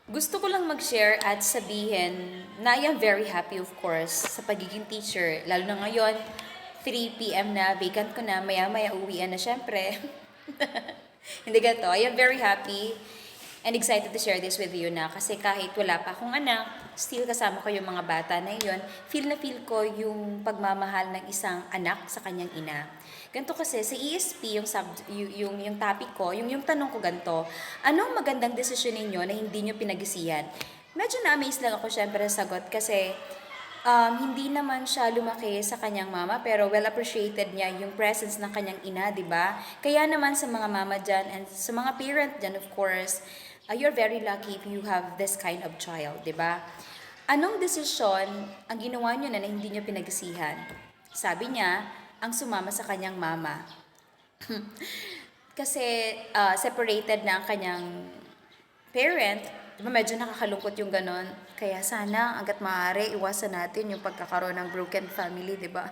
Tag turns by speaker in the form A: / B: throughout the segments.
A: Gusto ko lang mag-share at sabihin na I am very happy of course sa pagiging teacher. Lalo na ngayon, 3 p.m. na, vacant ko na, maya-maya uwian na syempre. Hindi ganito. I am very happy and excited to share this with you na kasi kahit wala pa akong anak, still kasama ko yung mga bata na yun, feel na feel ko yung pagmamahal ng isang anak sa kanyang ina. Ganito kasi sa ESP, yung topic ko, yung tanong ko ganito, anong magandang desisyon ninyo na hindi nyo pinag-isihan? Medyo na-amaze lang ako syempre sa sagot kasi hindi naman siya lumaki sa kanyang mama pero well appreciated niya yung presence ng kanyang ina, 'di ba? Kaya naman sa mga mama diyan and sa mga parent diyan of course, you're very lucky if you have this kind of child, 'di ba? Anong desisyon ang ginawa niyo na hindi niyo pinagsihan? Sabi niya, ang sumama sa kanyang mama. Kasi separated na ang kanyang parent, di ba medyo nakakalungkot yung ganon. Kaya sana, hanggat maaari, iwasan natin yung pagkakaroon ng broken family, di ba?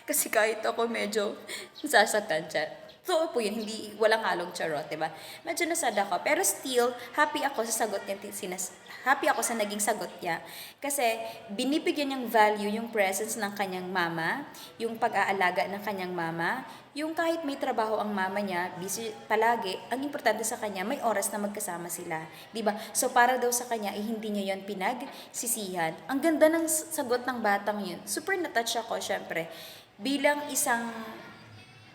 A: Kasi kahit ako medyo nasasaktan siya. So po yun, hindi, walang halong charot, di ba? Medyo nasad ako. Pero still, happy ako sa sagot niya, happy ako sa naging sagot niya. Kasi binibigyan niyang value yung presence ng kanyang mama, yung pag-aalaga ng kanyang mama, yung kahit may trabaho ang mama niya, busy palagi, ang importante sa kanya, may oras na magkasama sila. 'Di ba? So para daw sa kanya, hindi niya yon pinagsisihan. Ang ganda ng sagot ng batang yun. Super na-touch ako, syempre. Bilang isang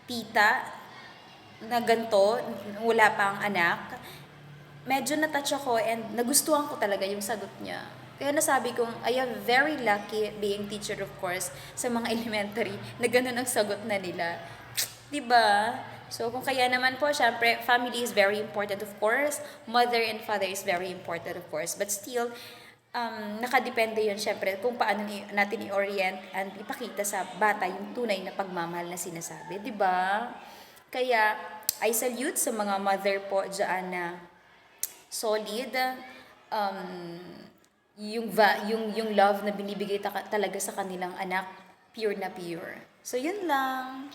A: tita na ganito, wala pang anak, medyo na-touch ako and nagustuhan ko talaga yung sagot niya. Kaya nasabi kong, I am very lucky being teacher of course sa mga elementary na ganun ang sagot na nila. 'Di ba? So kung kaya naman po, syempre, family is very important of course. Mother and father is very important of course. But still, nakadepende yun syempre kung paano natin i-orient and ipakita sa bata yung tunay na pagmamahal na sinasabi. 'Di ba? Kaya, I salute sa mga mother po dyan na solid, um, yung love na binibigay talaga sa kanilang anak, pure na pure. So, yun lang.